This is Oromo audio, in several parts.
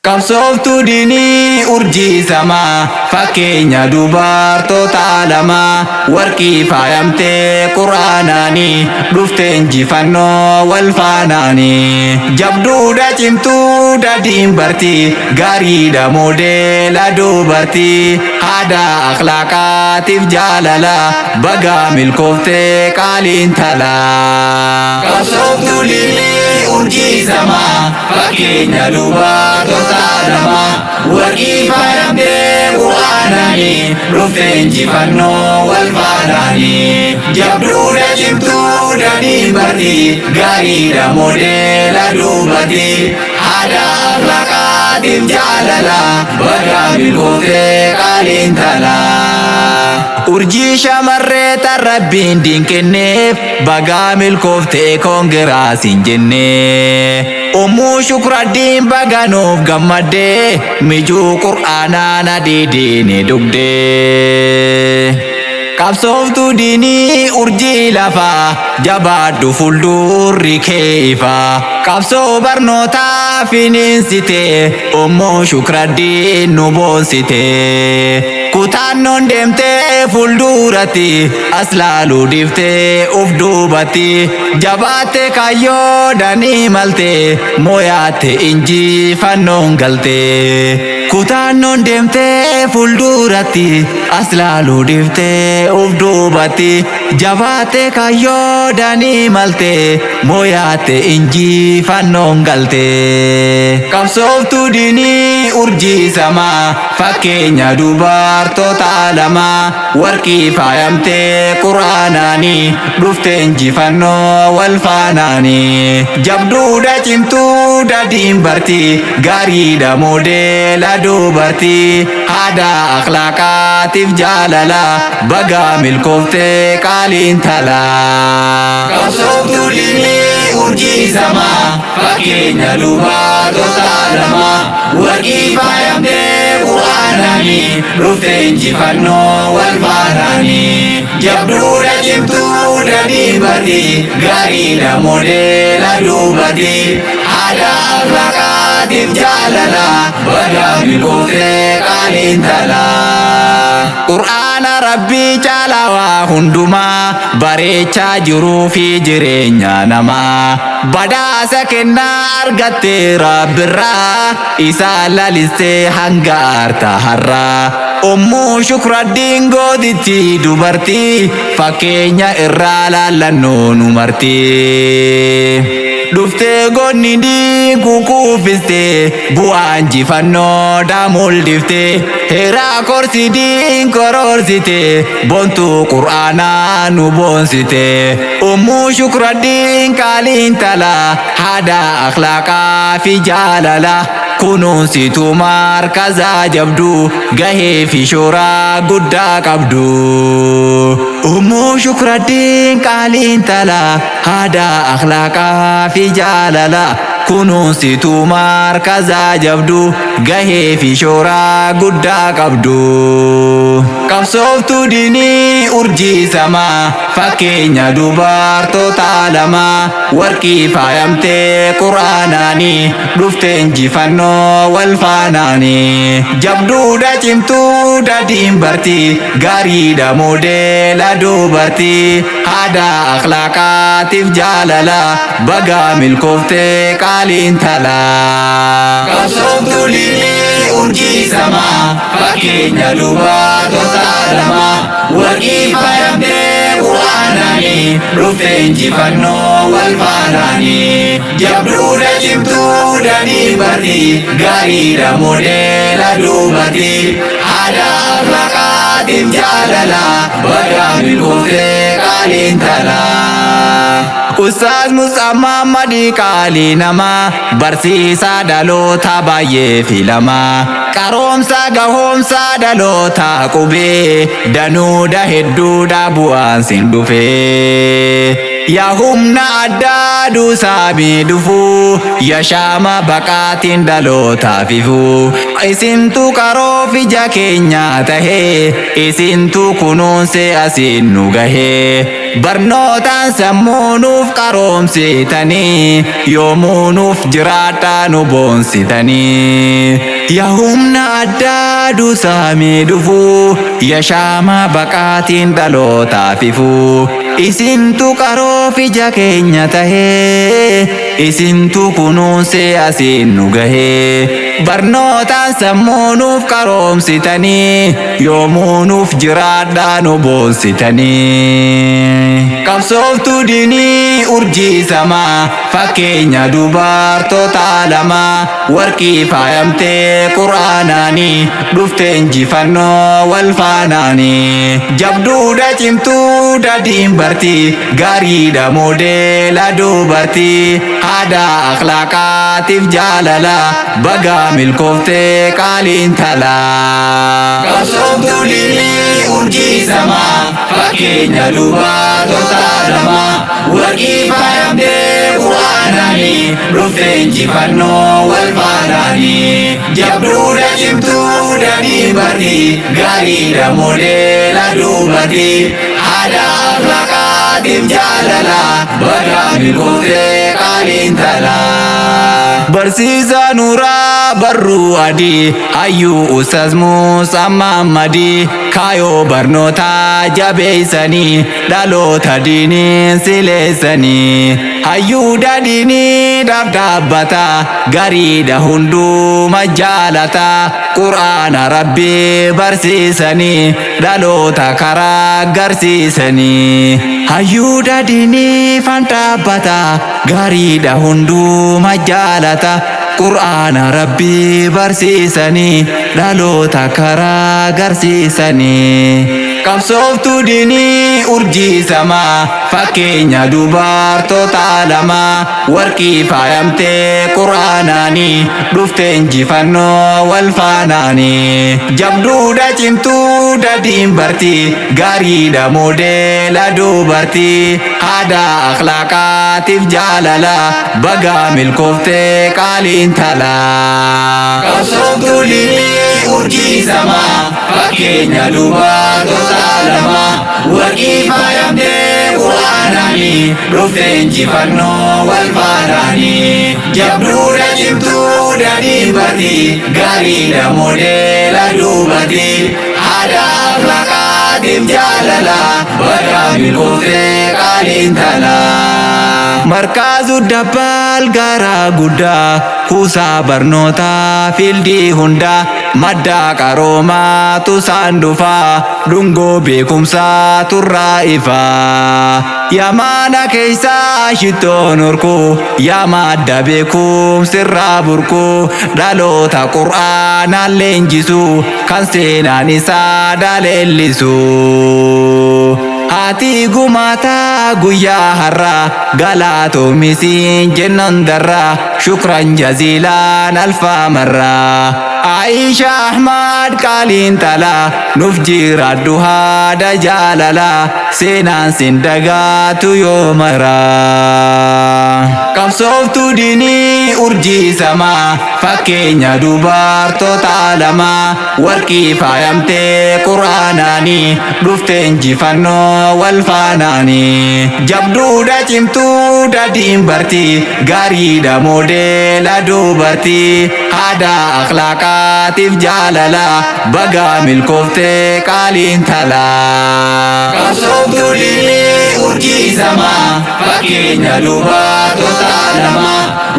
Qabsooftuu diinii urjii samaa fakkeenya dubartoota lama warqii faayamtee quraanaanii dhuftee injifannoo wal faanaanii jabduudha cimtuudha diinbartii gaariidha moodeela dubartii haadha akhlaaqaatiif jaalala baga milkooftee qaaliin talaa. Qabsooftuu diinii urjii samaa fakkeenya dubartoota lama warqii faayamtee quraanaanii dhuftee injifannoo wal faanaanii jabduudha cimtuudha diinbartii gaariidha moodeela dubartii haadha akhlaaqaatiif jaalala baga milkooftee qaaliin talaa. Urjii shamarree tan rabbiin diin kenneef baga milkooftee koongiraasiin jennee Ummuu shukraddiin baga nuuf gammaddee mijuu qur'aanaa na didiine dugdee. Qabsooftuu diinii urjii lafaa jabaadhu fuuldurri kee ifaa qabsoo barnootaa finiinsitee ummuu shukraddiin nu boonsitee. Kutaannoon deemtee fuulduratti as laaluu dhiiftee uf duubatti jabaattee kaayyoo danii maltee mooyaatte injifannoon galtee. Kutaannoon deemtee fuulduratti as laaluu dhiiftee uf duubatti jabaattee kaayyoo danii maltee mooyaatte injifannoon galtee. Qabsooftuu diinii urjii samaa fakkeenya dubartoota lama warqii faayamtee quraanaanii dhuftee injifannoo wal faanaanii jabduudha cimtuudha diinbartii gaariidha moodeela dubartii haadha akhlaaqaatiif jaalala baga milkooftee qaaliin talaa. Qabsooftuu diinii urjii samaa fakkeenya dubartoota lama warqii faayamtee quraanaanii dhuftee injifannoo wal faanaanii jabduudha cimtuudha diinbartii gaariidha moodeela dubartii haadha akhlaaqaatiif jaalala baga milkooftee qaaliin talaa. Qur'aana rabbii caalaa waa hundumaa bareechaa jiruu fi jireenya namaa badhaasa kennaa argattee rabbirraa isaa lalistee hanga aarta har'aa. Ummuu shukraddiin gootitti dubartii fakkeenya irraa laallannoo nu martii. Dhuftee goonni diiguu kuufistee bu'aa injifannoo mul'iftee heeraa korsi diin koroorsitee bontuu qur'aanaa nu boonsitee. Ummuu shukraddiin qaaliin talaa haadha akhlaaqaa fi jaalala kunuunsituu markazaa jabduu gahee fi shooraa guddaa qabdu. Ummuu shukraddiin qaaliin talaa haadha akhlaaqaa fi jaalala kunuunsituu markazaa jabduu gahee fi shooraa guddaa qabdu. Qabsooftuu diinii urjii samaa fakkeenya dubartoota lama warqii faayamtee quraanaanii dhuftee injifannoo wal faanaanii jabduudha cimtuudha diinbartii gaariidha moodeela dubartii haadha akhlaaqaatiif jaalala baga milkooftee qaaliin talaa. Qabsooftuu diinii urjii samaa fakkeenya dubartoota lama warqii faayamtee quraanaanii dhuftee injifannoo wal faanaanii jabduudha cimtuudha diinbartii gaariidha moodeela dubartii haadha akhlaaqaatiif jaalala baga milkooftee qaaliin talaa. Ustaaz Mus'ab Mahammadii qaalii namaa barsiisaa dhaloota baay'ee filamaa qaroomsa gahoomsa dhaloota qubee danuudha hedduudha bu'aan sin dhufee. yaa humna addaa duusaamii dhufuu yaa shaama baqaatiin dhalootaaf ifuu isintu qaroof ija keenya tahee isintu kunuunse asiin nu gahee barnootaan sammuu nuuf qaroomsitanii yoomuu nuuf jiraadhaa nu boonsitanii yaa humna addaa duusaamii dhufuu yaa shaama baqaatiin dhalootaaf ifuu isintu qaroof ija keenya tahee isintu kunuunse asiin nu gahee barnootaan sammuu nuuf qaroomsitanii yoomuu nuuf jiraadhaa nu boonsitanii qabsooftuu diinii urjii samaa fakkeenya dubartoota lama warqii faayamtee quraanaanii dhufte injifannoo wal faanaanii jabduudha cimtuu dadiin bartii gaariidha moodeela dubartii haadha akhlaaqaatiif jaalala baga milkooftee qaaliin talaa qabsooftuu diinii urjii samaa fakkeenya dubartoota lama warqii faayamtee quraanaanii dhufte injifannoo wal faanaanii jabduudha cimtuu dadiin bartii gaariidha moodeela dubartii haadha akhlaaqaatiif jaalala baga milkooftee qaaliin talaa barsiisaa nuuraa barruu adii hayyuu ustaz Muusaa Mahammadii kaayoo barnootaa jabeessanii dhaloota diiniin sileessanii hayyuudha diiniidhaaf dhaabbata gariidha hunduma jaalata quraana rabbii barsiisanii dhaloota karaa garsiisanii hayyuudha diiniifan dhaabbata gariidha hunduma jaalata quraana rabbii barsiisanii dhaloota karaa garsiisanii qabsooftuu diinii urjii samaa fakkeenya dubartoota lama warqii faayamtee quraanaanii dhufte injifannoo wal faanaanii jabduudha cimtuu dadiin bartii gaariidha moodeela dubartii haadha akhlaaqaatiif jaalala baga milkooftee qaaliin talaa qabsooftuu diinii urjii samaa fakkeenya dubartoota lama warqii faayamtee quraanaanii dhufte injifannoo wal faanaanii jabduudha cimtuu dadiin bartii gaariidha moodeela dubartii haadha akhlaaqaatiif jaalala baga milkooftee qaaliin talaa markaazu dabbal garaa guddaa kuusaa barnootaa fiildii hundaa madda qaroomaatu isaan dhufaa dhungoo beekumsaa turraa ifaa yaa mana keessaa shittoon horkuu yaa madda beekumsirraa burkuu dhaloota qur'aanaan leenjisuu kan seenaan isaa dhaleellisuu haati gumaataa guyyaa har'aa galatoomisiin jennan darraa shukran jaziilaan alfaa marraa Aisha Ahmad qaaliin talaa nuuf jiraadhu haadha jaalalaa seenaan sin dagaatu yoo maraa qabsooftuu diinii urjii samaa fakkeenya dubartoota lama warqii faayamtee quraanaanii dhufte injifannoo wal faanaanii jabduudha cimtuu dadiin bartii gaariidha moodeela dubartii haadha akhlaaqaatiif jaalala baga milkooftee qaaliin talaa qabsooftuu diinii urjii samaa fakkeenya dubartoota lama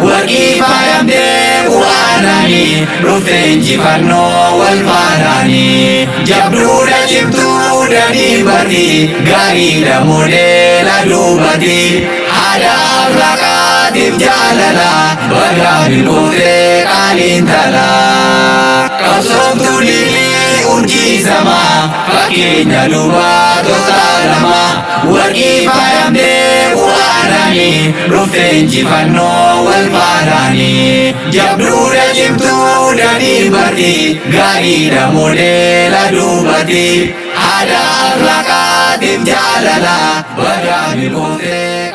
warqii faayamtee quraanaanii dhufte injifannoo wal faanaanii jabduudha cimtuu dadiin bartii gaariidha moodeela dubartii haadha akhlaaqaatiif jaalala baga milkooftee qaaliin talaa qabsooftuu diinii urjii samaa fakkeenya dubartoota lama warqii faayamtee quraanaanii dhufte injifannoo wal faanaanii jabduudha cimtuu dadiin bartii gaariidha moodeela dubartii haadha akhlaaqaatiif jaalala baga milkooftee